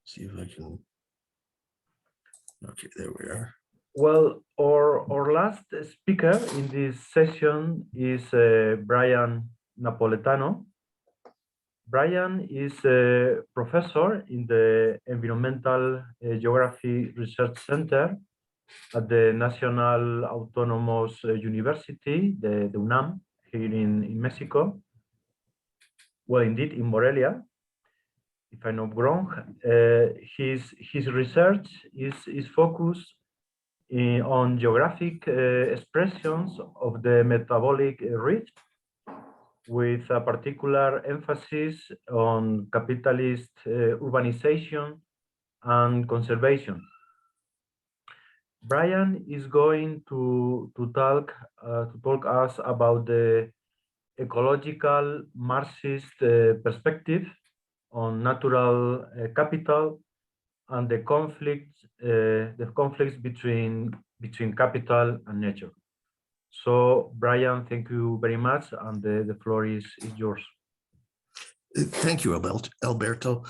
see if I can. Okay, there we are. Well, our last speaker in this session is Brian Napoletano. Brian is a professor in the Environmental Geography Research Center at the National Autonomous University, the UNAM, here in Mexico. Well, indeed, in Morelia, if I'm not wrong. His research is focused on geographic expressions of the metabolic rift, with a particular emphasis on capitalist urbanization and conservation. Brian is going to talk us about the ecological Marxist perspective on natural capital and the conflicts between capital and nature. So, Brian, thank you very much, and the floor is yours. Thank you, Alberto,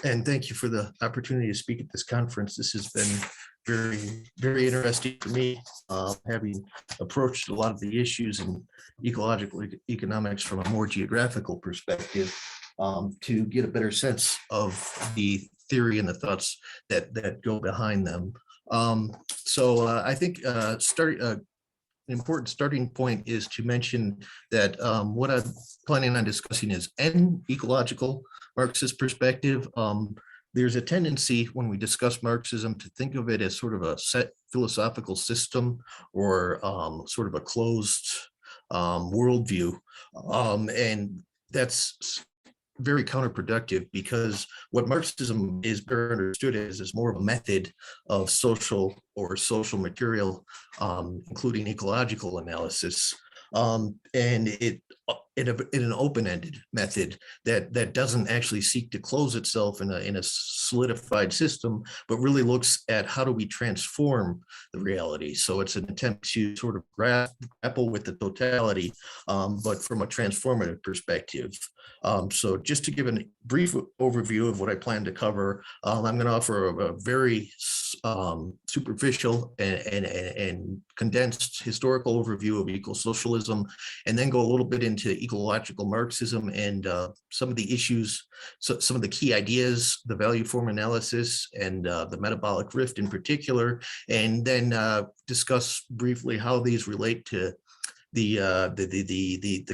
and thank you for the opportunity to speak at this conference. This has been very, very interesting for me, having approached a lot of the issues in ecological economics from a more geographical perspective, to get a better sense of the theory and the thoughts that go behind them. So I think an important starting point is to mention that what I'm planning on discussing is an ecological Marxist perspective. There's a tendency when we discuss Marxism to think of it as sort of a set philosophical system or sort of a closed worldview. And that's very counterproductive, because what Marxism is better understood as is more of a method of social material, including ecological analysis, and it in an open-ended method that doesn't actually seek to close itself in a solidified system, but really looks at how do we transform the reality. So it's an attempt to sort of grapple with the totality, but from a transformative perspective. So just to give a brief overview of what I plan to cover, I'm going to offer a very superficial and condensed historical overview of eco-socialism, and then go a little bit into ecological Marxism and some of the issues, some of the key ideas, the value form analysis, and the metabolic rift in particular, and then discuss briefly how these relate to the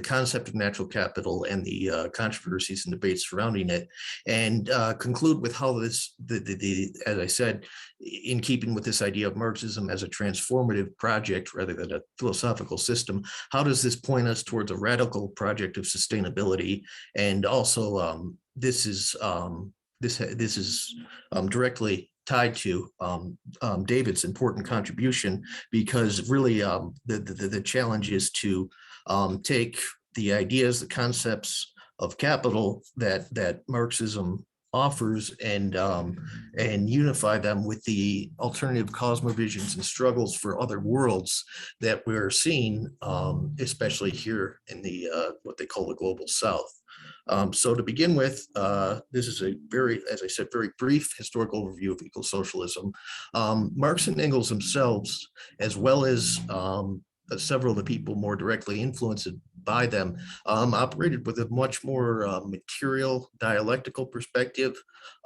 concept of natural capital and the controversies and debates surrounding it, and conclude with how this, as I said, in keeping with this idea of Marxism as a transformative project rather than a philosophical system, how does this point us towards a radical project of sustainability? And also, this is directly tied to David's important contribution, because really the challenge is to take the ideas, the concepts of capital that Marxism offers and unify them with the alternative cosmovisions and struggles for other worlds that we're seeing, especially here in the what they call the global South. So to begin with, this is a very, as I said, very brief historical overview of eco-socialism. Marx and Engels themselves, as well as several of the people more directly influenced by them, operated with a much more material dialectical perspective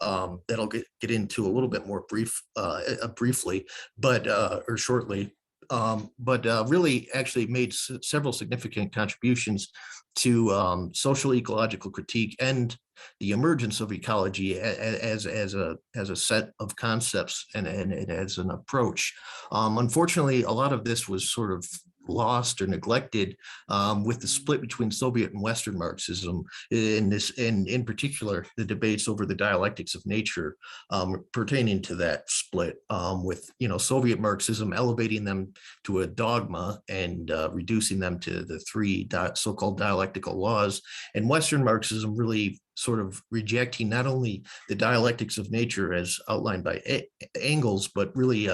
that I'll get into a little bit more briefly, but or shortly. But really actually made several significant contributions to social ecological critique and the emergence of ecology as a set of concepts and as an approach. Unfortunately, a lot of this was sort of lost or neglected with the split between Soviet and Western Marxism, in particular the debates over the dialectics of nature pertaining to that split, with Soviet Marxism elevating them to a dogma and reducing them to the three so-called dialectical laws, and Western Marxism really sort of rejecting not only the dialectics of nature as outlined by Engels, but really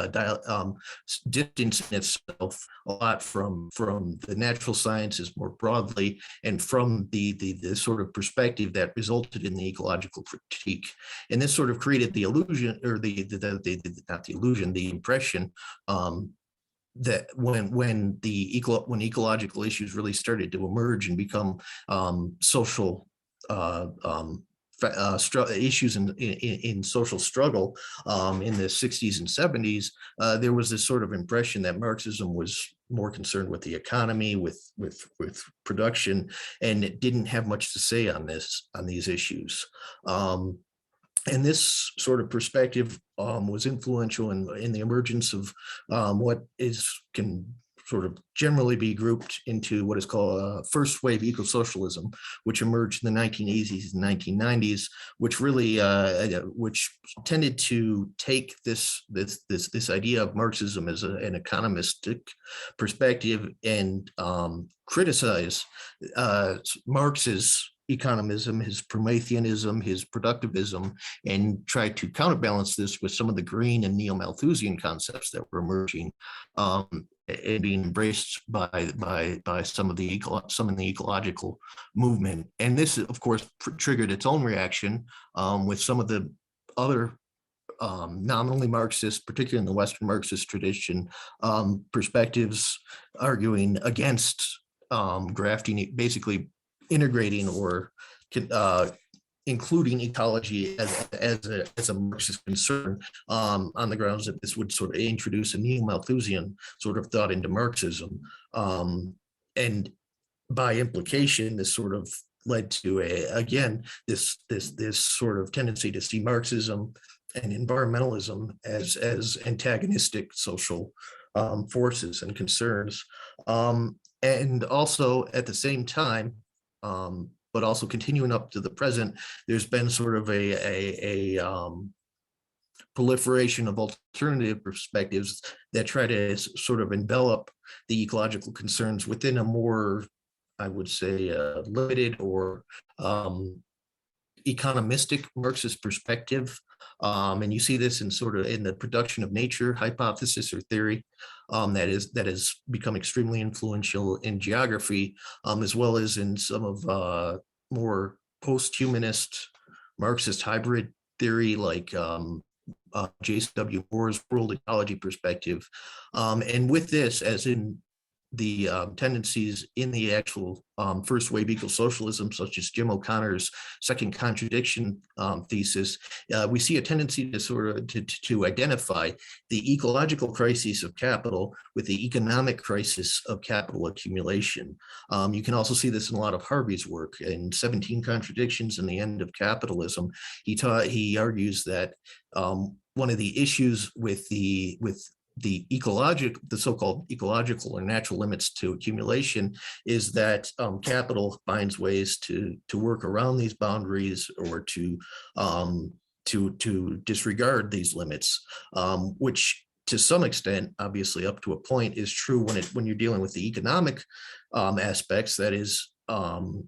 distancing itself a lot from the natural sciences more broadly, and from the sort of perspective that resulted in the ecological critique. And this sort of created the illusion, or not the illusion, the impression that when ecological issues really started to emerge and become social issues in social struggle in the 60s and 70s, there was this sort of impression that Marxism was more concerned with the economy, with production, and it didn't have much to say on these issues. And this sort of perspective was influential in the emergence of what can sort of generally be grouped into what is called first wave eco-socialism, which emerged in the 1980s and 1990s, which really which tended to take this idea of Marxism as an economistic perspective and criticize Marx's economism, his Prometheanism, his productivism, and try to counterbalance this with some of the green and neo-Malthusian concepts that were emerging and being embraced by some in the ecological movement. And this, of course, triggered its own reaction with some of the other nominally Marxist, particularly in the Western Marxist tradition, perspectives arguing against grafting, basically integrating or including ecology as a Marxist concern on the grounds that this would sort of introduce a neo-Malthusian sort of thought into Marxism. And by implication, this sort of led to this sort of tendency to see Marxism and environmentalism as antagonistic social forces and concerns. And also at the same time, but also continuing up to the present, there's been sort of a proliferation of alternative perspectives that try to sort of envelop the ecological concerns within a more, I would say, limited or economistic Marxist perspective. And you see this in the production of nature hypothesis or theory that has become extremely influential in geography, as well as in some of more post-humanist Marxist hybrid theory, like J.W. Moore's world ecology perspective. And with this, as in the tendencies in the actual first wave eco-socialism, such as Jim O'Connor's second contradiction thesis, we see a tendency to sort of to identify the ecological crises of capital with the economic crisis of capital accumulation. You can also see this in a lot of Harvey's work. In 17 Contradictions and the End of Capitalism, he argues that one of the issues with the so-called ecological or natural limits to accumulation is that capital finds ways to work around these boundaries or to disregard these limits, which to some extent, obviously up to a point, is true when you're dealing with the economic aspects. That is,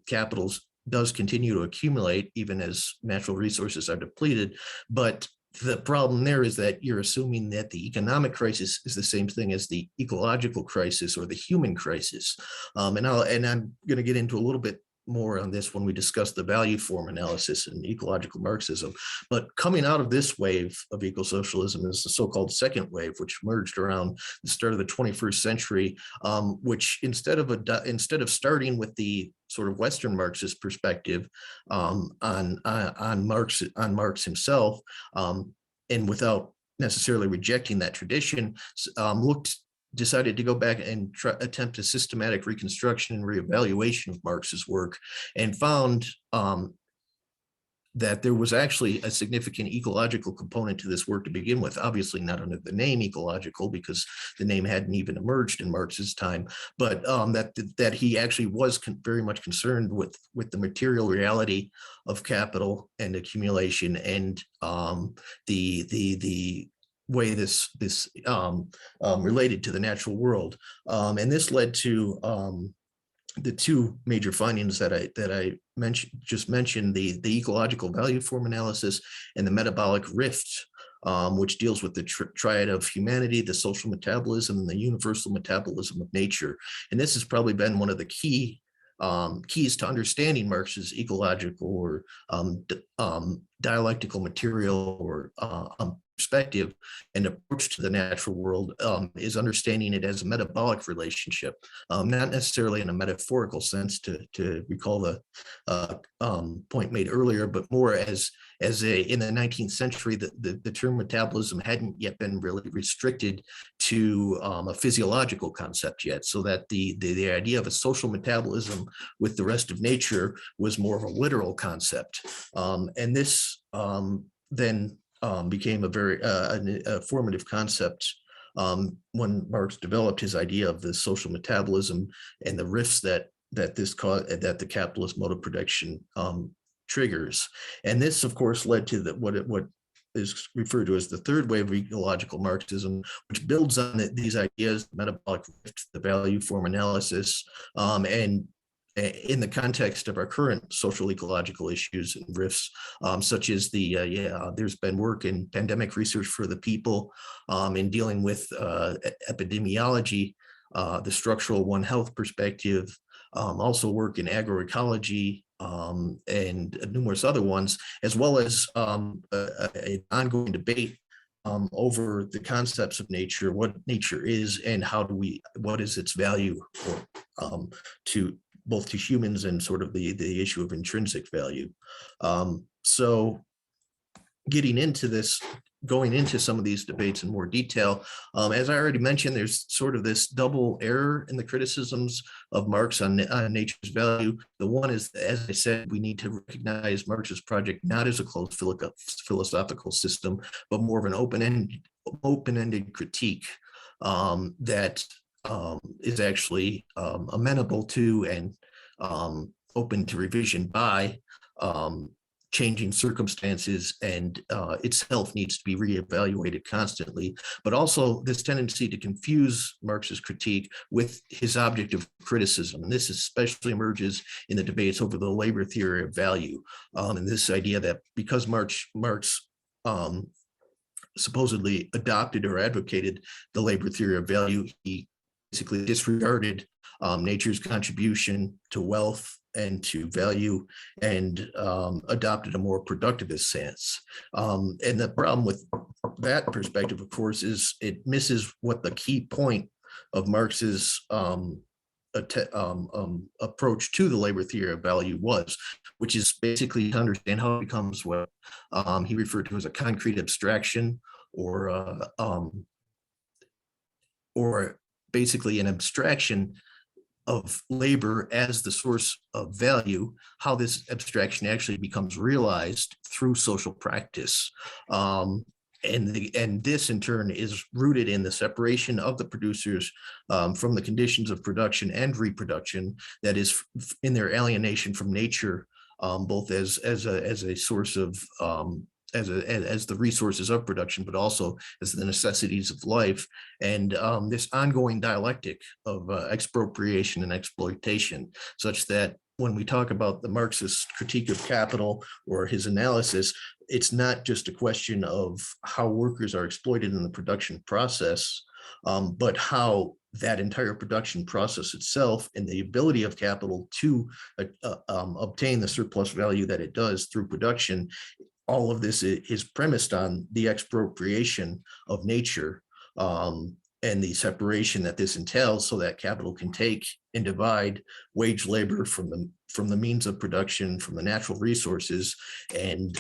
capital does continue to accumulate even as natural resources are depleted, but the problem there is that you're assuming that the economic crisis is the same thing as the ecological crisis or the human crisis. And I'm going to get into a little bit more on this when we discuss the value form analysis and ecological Marxism. But coming out of this wave of eco-socialism is the so-called second wave, which emerged around the start of the 21st century, which instead of starting with the sort of Western Marxist perspective on Marx himself, and without necessarily rejecting that tradition, decided to go back and attempt a systematic reconstruction and reevaluation of Marx's work, and found that there was actually a significant ecological component to this work to begin with. Obviously not under the name ecological, because the name hadn't even emerged in Marx's time, but that he actually was very much concerned with the material reality of capital and accumulation, and the way this related to the natural world. And this led to the two major findings that I mentioned, the ecological value form analysis and the metabolic rift, which deals with the triad of humanity, the social metabolism, and the universal metabolism of nature. And this has probably been one of the keys to understanding Marx's ecological or dialectical material or perspective and approach to the natural world, is understanding it as a metabolic relationship, not necessarily in a metaphorical sense, to recall the point made earlier, but more as in the 19th century, the term metabolism hadn't yet been really restricted to a physiological concept yet, so that the idea of a social metabolism with the rest of nature was more of a literal concept. And this then became a very a formative concept when Marx developed his idea of the social metabolism and the rifts that the capitalist mode of production triggers. And this, of course, led to what is referred to as the third wave of ecological Marxism, which builds on these ideas, metabolic rift, the value form analysis, and in the context of our current social ecological issues and rifts, such as there's been work in pandemic research for the people, in dealing with epidemiology, the structural One Health perspective, also work in agroecology, and numerous other ones, as well as an ongoing debate over the concepts of nature, what nature is, and what is its value to both to humans and sort of the issue of intrinsic value. So getting into this, going into some of these debates in more detail, as I already mentioned, there's sort of this double error in the criticisms of Marx on nature's value. The one is, as I said, we need to recognize Marx's project not as a closed philosophical system, but more of an open-ended critique that is actually amenable to and open to revision by changing circumstances, and itself needs to be reevaluated constantly. But also this tendency to confuse Marx's critique with his object of criticism. And this especially emerges in the debates over the labor theory of value. And this idea that because Marx supposedly adopted or advocated the labor theory of value, he basically disregarded nature's contribution to wealth and to value, and adopted a more productivist stance. And the problem with that perspective, of course, is it misses what the key point of Marx's approach to the labor theory of value was, which is basically to understand how it becomes what he referred to as a concrete abstraction, or basically an abstraction of labor as the source of value, how this abstraction actually becomes realized through social practice. And this in turn is rooted in the separation of the producers from the conditions of production and reproduction, that is in their alienation from nature, both as a source of as the resources of production, but also as the necessities of life, and this ongoing dialectic of expropriation and exploitation, such that when we talk about the Marxist critique of capital or his analysis, it's not just a question of how workers are exploited in the production process, but how that entire production process itself and the ability of capital to obtain the surplus value that it does through production, all of this is premised on the expropriation of nature, and the separation that this entails, so that capital can take and divide wage labor from the means of production, from the natural resources, and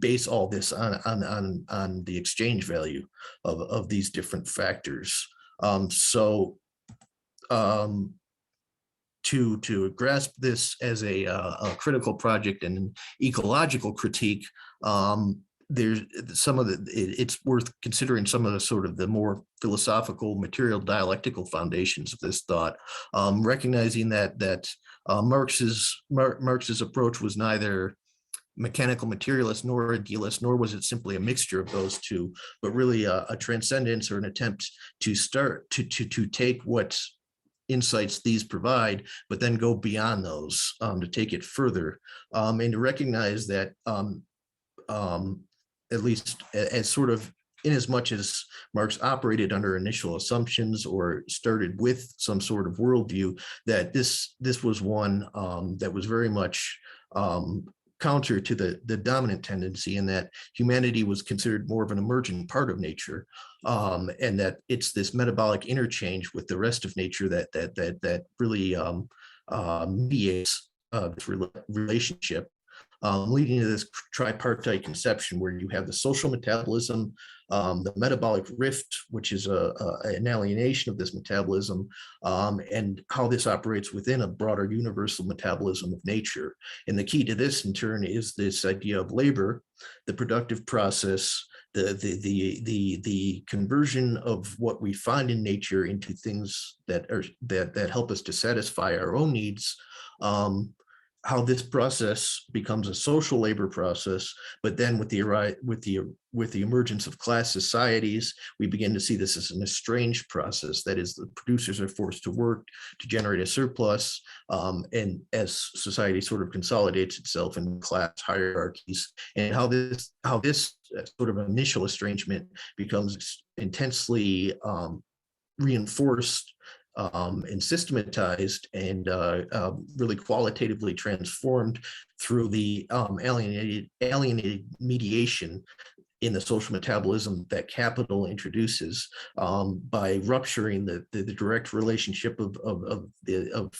base all this on the exchange value of these different factors. To grasp this as a critical project and an ecological critique, there's it's worth considering some of the sort of the more philosophical, material, dialectical foundations of this thought, recognizing that Marx's approach was neither mechanical materialist nor idealist, nor was it simply a mixture of those two, but really a transcendence or an attempt to start to take what insights these provide, but then go beyond those to take it further and to recognize that at least as sort of in as much as Marx operated under initial assumptions or started with some sort of worldview, that this was one that was very much counter to the dominant tendency, in that humanity was considered more of an emergent part of nature, and that it's this metabolic interchange with the rest of nature that really mediates this relationship, leading to this tripartite conception where you have the social metabolism, the metabolic rift, which is an alienation of this metabolism, and how this operates within a broader universal metabolism of nature. And the key to this, in turn, is this idea of labor, the productive process, the conversion of what we find in nature into things that help us to satisfy our own needs. How this process becomes a social labor process, but then with the emergence of class societies, we begin to see this as an estranged process. That is, the producers are forced to work to generate a surplus, and as society sort of consolidates itself in class hierarchies, and how this sort of initial estrangement becomes intensely reinforced and systematized and really qualitatively transformed through the alienated mediation in the social metabolism that capital introduces, by rupturing the direct relationship of the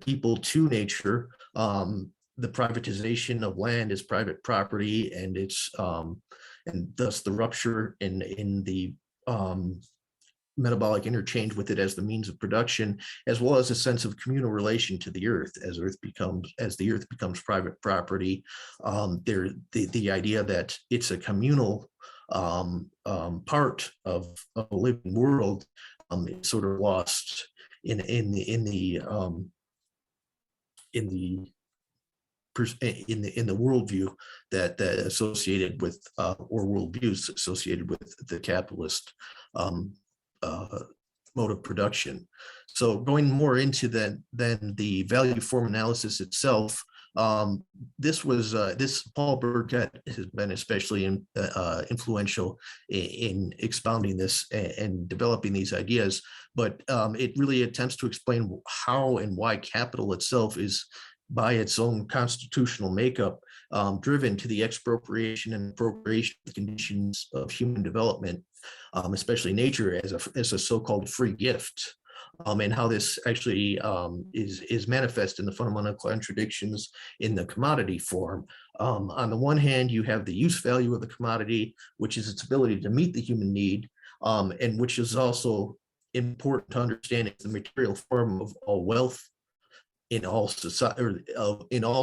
people to nature, the privatization of land as private property, and it's and thus the rupture in the metabolic interchange with it as the means of production, as well as a sense of communal relation to the earth as the earth becomes private property. The idea that it's a communal part of a living world is sort of lost in the worldview that associated with or worldviews associated with the capitalist mode of production. So going more into than the value form analysis itself, this Paul Burkett has been especially influential in expounding this and developing these ideas, but it really attempts to explain how and why capital itself is, by its own constitutional makeup, driven to the expropriation and appropriation of the conditions of human development, especially nature as a so-called free gift, and how this actually is manifest in the fundamental contradictions in the commodity form. On the one hand, you have the use value of the commodity, which is its ability to meet the human need, and which is also important to understand as the material form of all wealth in all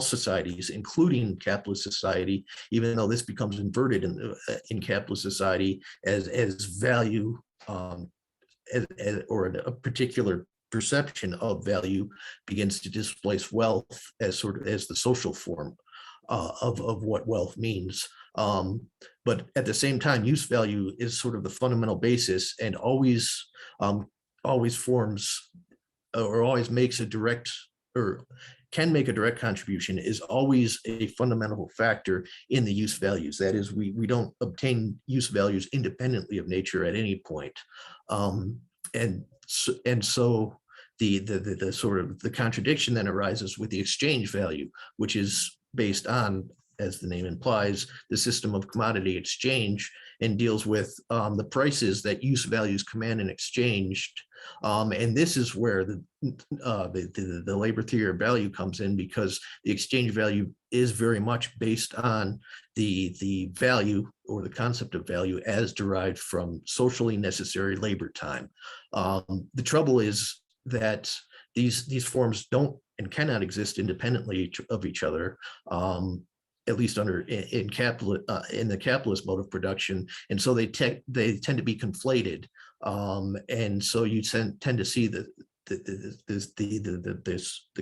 societies, including capitalist society, even though this becomes inverted in capitalist society as value, or a particular perception of value begins to displace wealth as the social form of what wealth means. But at the same time, use value is sort of the fundamental basis, and always forms or always makes a direct, or can make a direct contribution, is always a fundamental factor in the use values. That is, we don't obtain use values independently of nature at any point. And so the sort of the contradiction then arises with the exchange value, which is based on, as the name implies, the system of commodity exchange, and deals with the prices that use values command in exchange. And this is where the labor theory of value comes in, because the exchange value is very much based on the value, or the concept of value, as derived from socially necessary labor time. The trouble is that these forms don't and cannot exist independently of each other, at least in the capitalist mode of production, and so they tend to be conflated, and so you tend to see the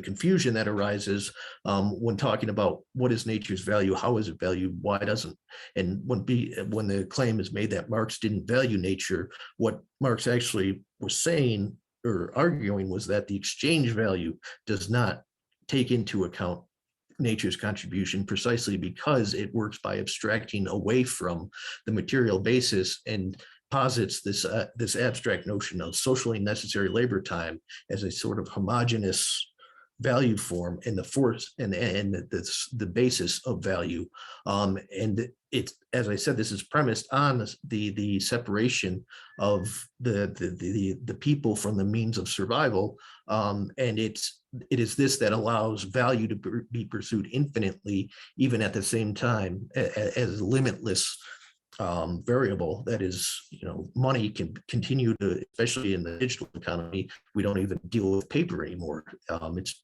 confusion that arises when talking about what is nature's value, how is it valued, why doesn't, and when the claim is made that Marx didn't value nature, what Marx actually was saying, or arguing was that the exchange value does not take into account nature's contribution, precisely because it works by abstracting away from the material basis and posits this abstract notion of socially necessary labor time as a sort of homogeneous value form and the force and the basis of value. And it's, as I said, this is premised on the separation of the people from the means of survival. And it is this that allows value to be pursued infinitely, even at the same time as limitless variable. That is, money can continue to, especially in the digital economy, we don't even deal with paper anymore.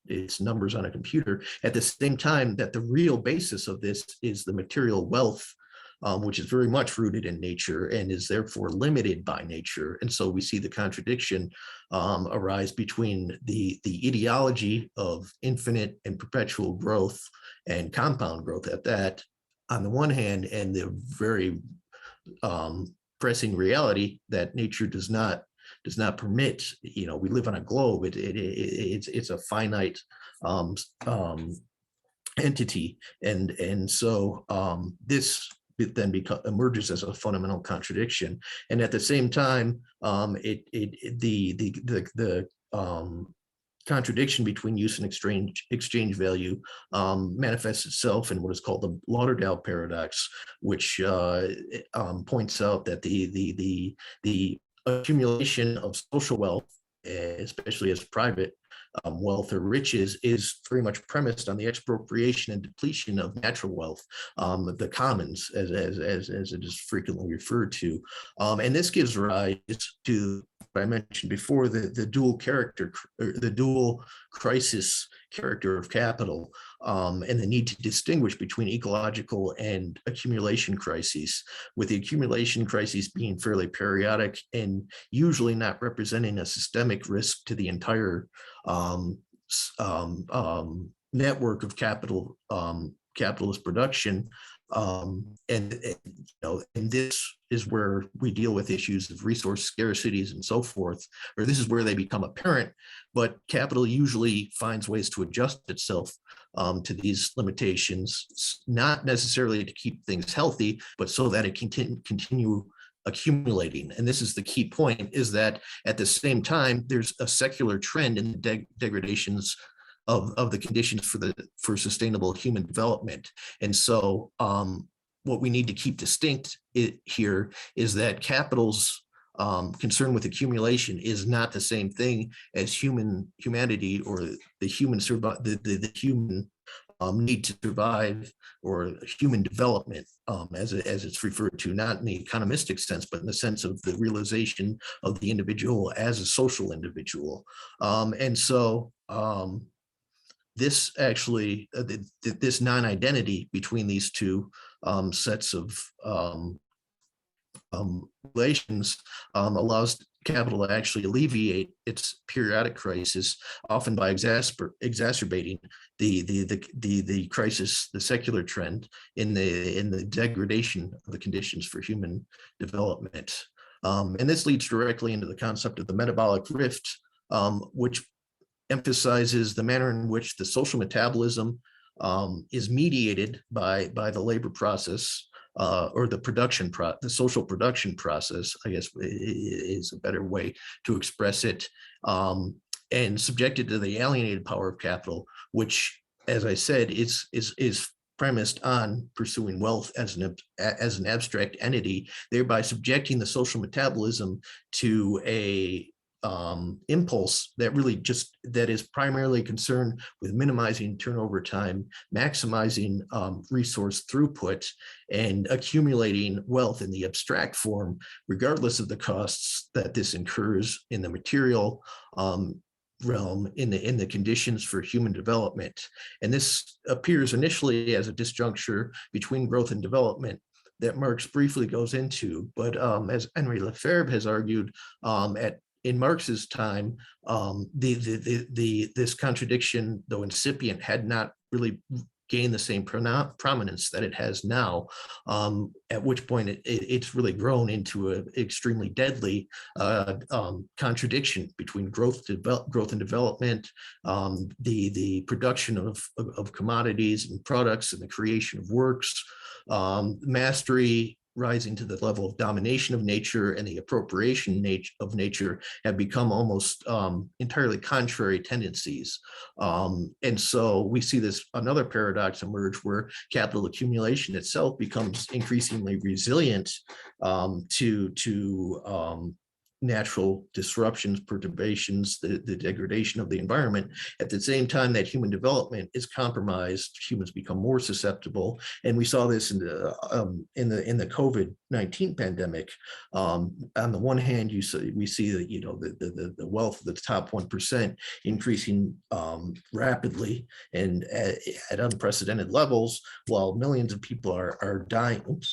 It's numbers on a computer. At the same time, that the real basis of this is the material wealth, which is very much rooted in nature and is therefore limited by nature. And so we see the contradiction arise between the ideology of infinite and perpetual growth and compound growth at that, on the one hand, and the very pressing reality that nature does not permit. We live on a globe. It's a finite entity, and so this then emerges as a fundamental contradiction. And at the same time, the contradiction between use and exchange value manifests itself in what is called the Lauderdale paradox, which points out that the accumulation of social wealth, especially as private wealth or riches, is very much premised on the expropriation and depletion of natural wealth, the commons, as it is frequently referred to. And this gives rise to what I mentioned before, the dual character, or the dual crisis character of capital, and the need to distinguish between ecological and accumulation crises, with the accumulation crises being fairly periodic and usually not representing a systemic risk to the entire network of capitalist production. And this is where we deal with issues of resource scarcities and so forth, or this is where they become apparent. But capital usually finds ways to adjust itself to these limitations, not necessarily to keep things healthy, but so that it can continue accumulating. And this is the key point, is that at the same time, there's a secular trend in the degradations of the conditions for sustainable human development. And so what we need to keep distinct here is that capital's concern with accumulation is not the same thing as humanity, or the human human need to survive, or human development, as it's referred to, not in the economistic sense, but in the sense of the realization of the individual as a social individual. And so this actually, this non-identity between these two sets of relations allows capital to actually alleviate its periodic crisis, often by exacerbating the crisis, the secular trend in the degradation of the conditions for human development. And this leads directly into the concept of the metabolic rift, which emphasizes the manner in which the social metabolism is mediated by the labor process, or the social production process, I guess is a better way to express it, and subjected to the alienated power of capital, which, as I said, is premised on pursuing wealth as an abstract entity, thereby subjecting the social metabolism to a impulse that is primarily concerned with minimizing turnover time, maximizing resource throughput, and accumulating wealth in the abstract form, regardless of the costs that this incurs in the material realm, in the conditions for human development. And this appears initially as a disjuncture between growth and development that Marx briefly goes into, but as Henri Lefebvre has argued, in Marx's time, this contradiction, though incipient, had not really gain the same prominence that it has now, at which point it's really grown into an extremely deadly contradiction between growth and development, the production of commodities and products, and the creation of works, mastery rising to the level of domination of nature, and the appropriation of nature have become almost entirely contrary tendencies. And so we see this another paradox emerge where capital accumulation itself becomes increasingly resilient to natural disruptions, perturbations, the degradation of the environment. At the same time that human development is compromised, humans become more susceptible. And we saw this in the COVID-19 pandemic. On the one hand, we see that the wealth of the top 1% increasing rapidly and at unprecedented levels, while millions of people are dying,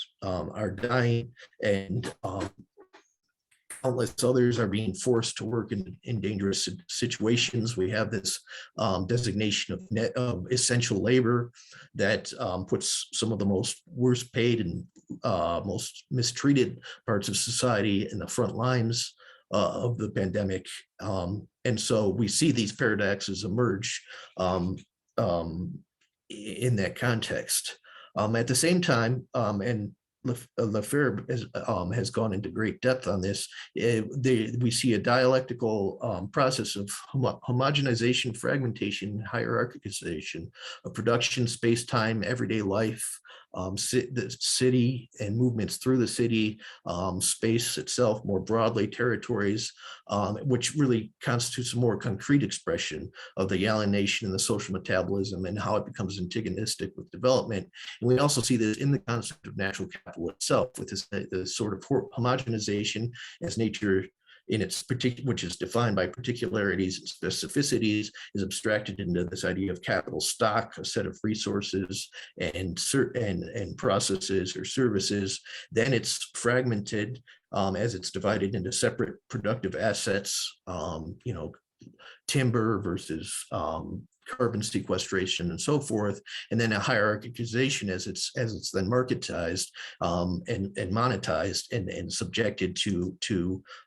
and countless others are being forced to work in dangerous situations. We have this designation of essential labor that puts some of the most worst paid and most mistreated parts of society in the front lines of the pandemic. And so we see these paradoxes emerge in that context. At the same time, and Lefebvre has gone into great depth on this. We see a dialectical process of homogenization, fragmentation, hierarchization of production, space-time, everyday life, the city and movements through the city, space itself more broadly, territories, which really constitutes a more concrete expression of the alienation and the social metabolism and how it becomes antagonistic with development. And we also see this in the concept of natural capital itself, with this sort of homogenization as nature in its particular, which is defined by particularities and specificities, is abstracted into this idea of capital stock, a set of resources and processes or services. Then it's fragmented as it's divided into separate productive assets, timber versus carbon sequestration and so forth, and then a hierarchization as it's then marketized and monetized and subjected to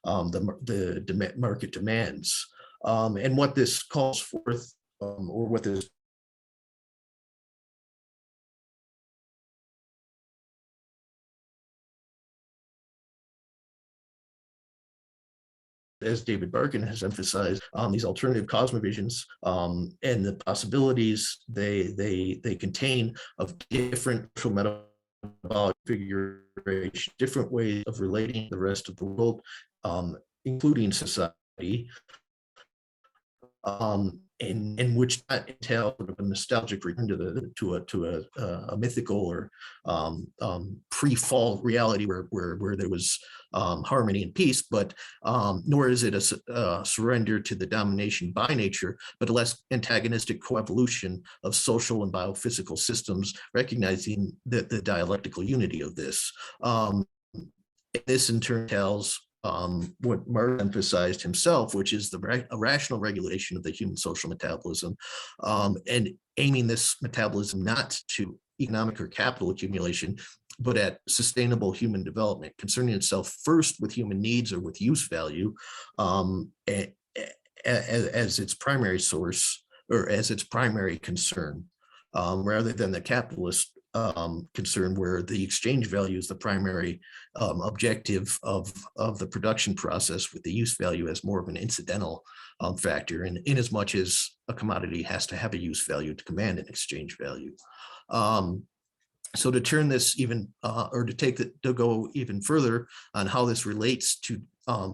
the market demands. And what this calls forth, or what this as David Barkin has emphasized, these alternative cosmovisions and the possibilities they contain of different metabolic configuration, different ways of relating to the rest of the world, including society, and which entail sort of a nostalgic return to a mythical or pre-fall reality where there was harmony and peace, but nor is it a surrender to the domination by nature, but a less antagonistic coevolution of social and biophysical systems, recognizing the dialectical unity of this. This in turn tells what Marx emphasized himself, which is a rational regulation of the human social metabolism, and aiming this metabolism not to economic or capital accumulation, but at sustainable human development, concerning itself first with human needs or with use value as its primary source or as its primary concern, rather than the capitalist concern where the exchange value is the primary objective of the production process, with the use value as more of an incidental factor, and in as much as a commodity has to have a use value to command an exchange value. So to turn this even, or to go even further on how this relates to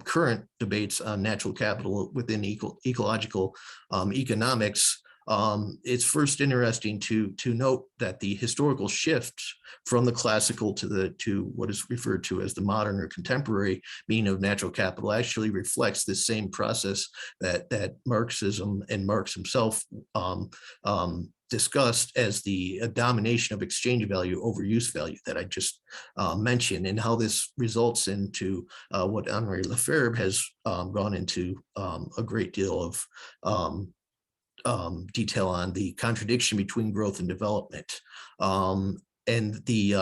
current debates on natural capital within ecological economics, it's first interesting to note that the historical shift from the classical to what is referred to as the modern or contemporary meaning of natural capital actually reflects this same process that Marxism and Marx himself discussed as the domination of exchange value over use value that I just mentioned, and how this results into what Henri Lefebvre has gone into a great deal of detail on the contradiction between growth and development, and the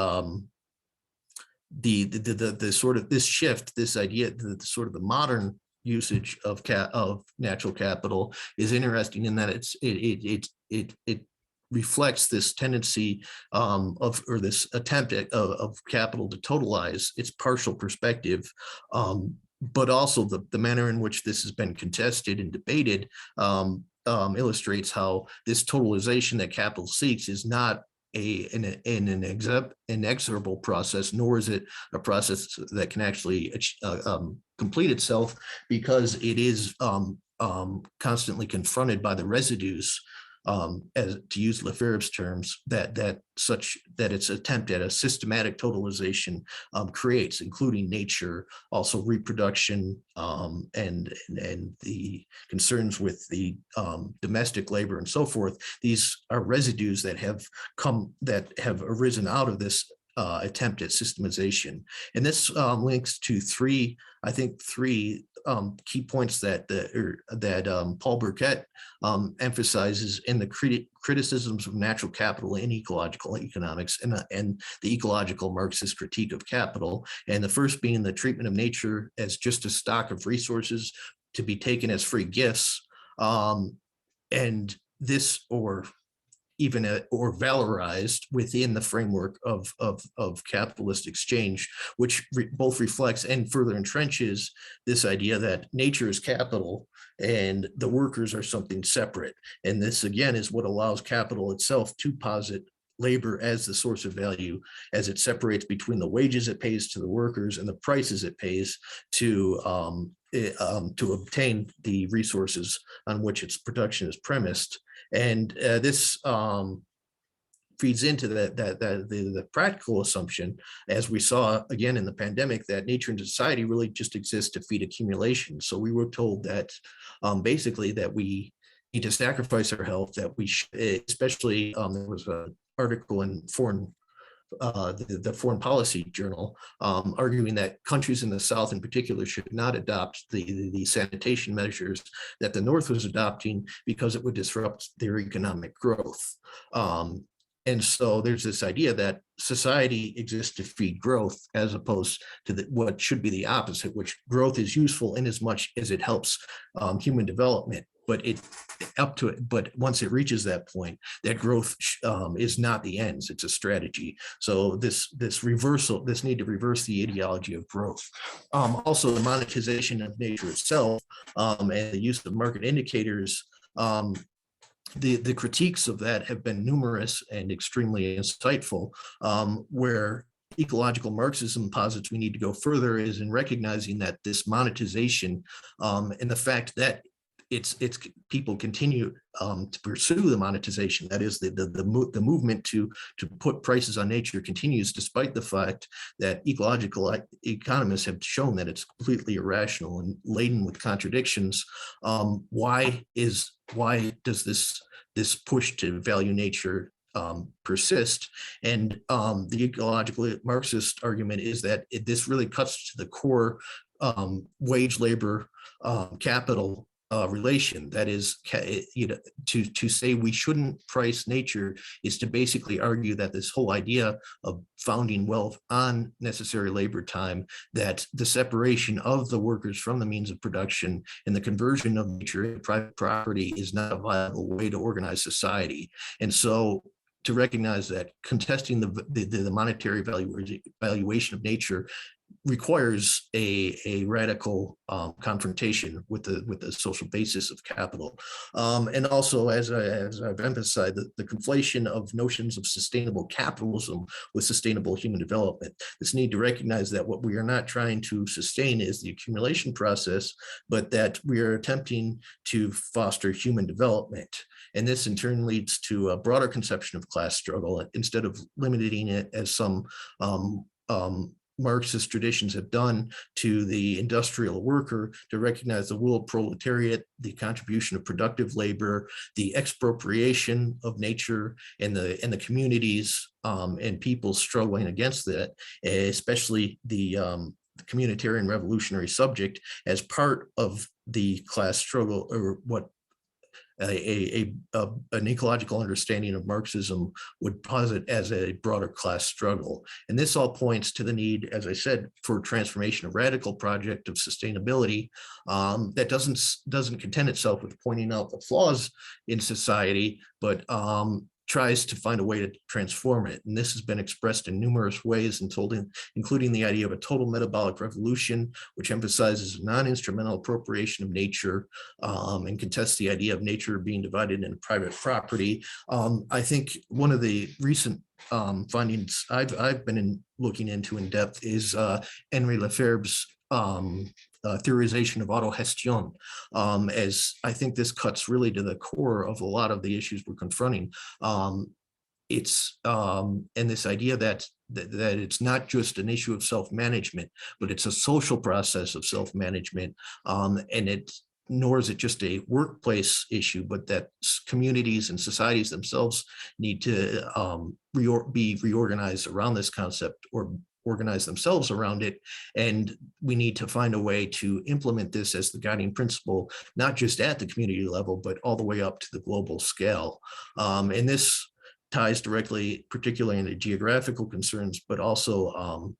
sort of this shift, this idea, the sort of the modern usage of natural capital is interesting in that it reflects this tendency or this attempt of capital to totalize its partial perspective, but also the manner in which this has been contested and debated illustrates how this totalization that capital seeks is not an inexorable process, nor is it a process that can actually complete itself, because it is constantly confronted by the residues, as to use Lefebvre's terms, that its attempt at a systematic totalization creates, including nature, also reproduction, and the concerns with the domestic labor and so forth. These are residues that have arisen out of this attempt at systemization. And this links to three key points that Paul Burkett emphasizes in the criticisms of natural capital in ecological economics and the ecological Marxist critique of capital. And the first being the treatment of nature as just a stock of resources to be taken as free gifts, and this or valorized within the framework of capitalist exchange, which both reflects and further entrenches this idea that nature is capital and the workers are something separate. And this, again, is what allows capital itself to posit labor as the source of value, as it separates between the wages it pays to the workers and the prices it pays to obtain the resources on which its production is premised. And this feeds into the practical assumption, as we saw again in the pandemic, that nature and society really just exist to feed accumulation. So we were told that basically that we need to sacrifice our health, that we especially there was an article in the Foreign Policy Journal, arguing that countries in the South in particular should not adopt the sanitation measures that the North was adopting, because it would disrupt their economic growth. And so there's this idea that society exists to feed growth, as opposed to what should be the opposite, which growth is useful in as much as it helps human development. But once it reaches that point, that growth is not the ends, it's a strategy. So this need to reverse the ideology of growth. Also, the monetization of nature itself, and the use of market indicators, the critiques of that have been numerous and extremely insightful. Where ecological Marxism posits we need to go further is in recognizing that this monetization, and the fact that it's people continue to pursue the monetization, that is the movement to put prices on nature, continues, despite the fact that ecological economists have shown that it's completely irrational and laden with contradictions. Why does this push to value nature persist? And the ecological Marxist argument is that this really cuts to the core wage labor capital relation. That is, to say we shouldn't price nature is to basically argue that this whole idea of founding wealth on necessary labor time, that the separation of the workers from the means of production and the conversion of nature into private property is not a viable way to organize society. And so to recognize that contesting the monetary valuation of nature requires a radical confrontation with the social basis of capital. And also, as I've emphasized, the conflation of notions of sustainable capitalism with sustainable human development. This need to recognize that what we are not trying to sustain is the accumulation process, but that we are attempting to foster human development. And this in turn leads to a broader conception of class struggle, instead of limiting it, as some Marxist traditions have done, to the industrial worker, to recognize the will of proletariat, the contribution of productive labor, the expropriation of nature, and the communities and people struggling against that, especially the communitarian revolutionary subject, as part of the class struggle, or what an ecological understanding of Marxism would posit as a broader class struggle. And this all points to the need, as I said, for transformation, a radical project of sustainability that doesn't content itself with pointing out the flaws in society, but tries to find a way to transform it. And this has been expressed in numerous ways, including the idea of a total metabolic revolution, which emphasizes non-instrumental appropriation of nature and contests the idea of nature being divided into private property. I think one of the recent findings I've been looking into in depth is Henri Lefebvre's theorization of autogestion, as I think this cuts really to the core of a lot of the issues we're confronting. It's and this idea that it's not just an issue of self-management, but it's a social process of self-management, and nor is it just a workplace issue, but that communities and societies themselves need to be reorganized around this concept, or organize themselves around it. And we need to find a way to implement this as the guiding principle, not just at the community level, but all the way up to the global scale. And this ties directly, particularly into geographical concerns, but also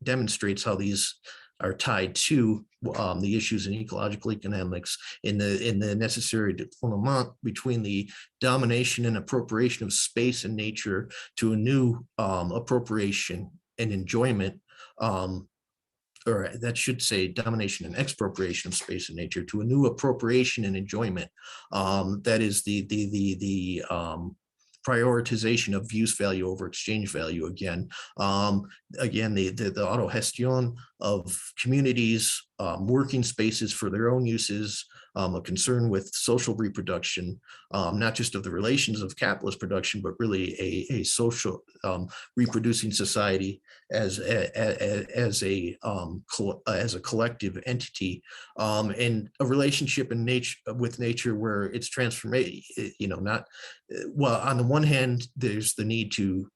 demonstrates how these are tied to the issues in ecological economics, in the necessary détournement between the domination and appropriation of space and nature to a new appropriation and enjoyment, or that should say domination and expropriation of space and nature to a new appropriation and enjoyment. That is the prioritization of use value over exchange value again. Again, the autogestion of communities, working spaces for their own uses, a concern with social reproduction, not just of the relations of capitalist production, but really a social reproducing society as a collective entity, and a relationship in nature with nature where it's transformation. Well, on the one hand, there's the need to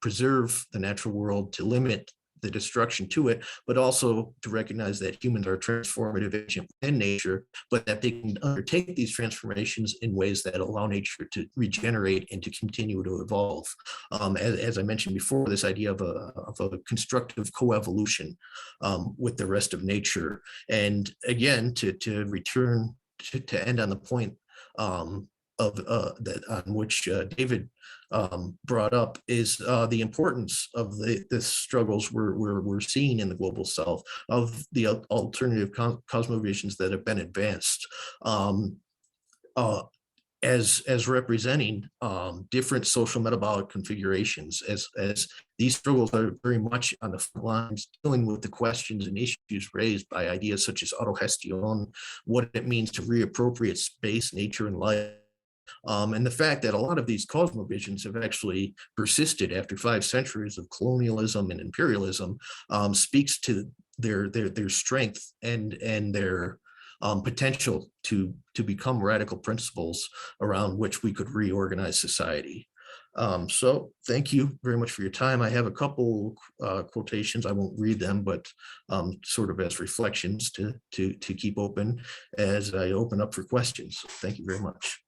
preserve the natural world, to limit the destruction to it, but also to recognize that humans are transformative agent within nature, but that they can undertake these transformations in ways that allow nature to regenerate and to continue to evolve. As I mentioned before, this idea of a constructive coevolution with the rest of nature. And again, to return to end on the point on which David brought up, is the importance of the struggles we're seeing in the global south, of the alternative cosmovisions that have been advanced, as representing different social metabolic configurations, as these struggles are very much on the front lines, dealing with the questions and issues raised by ideas such as autogestion, what it means to reappropriate space, nature, and life. And the fact that a lot of these cosmovisions have actually persisted after 5 centuries of colonialism and imperialism speaks to their strength and their potential to become radical principles around which we could reorganize society. So thank you very much for your time. I have a couple quotations. I won't read them, but sort of as reflections to keep open as I open up for questions. Thank you very much.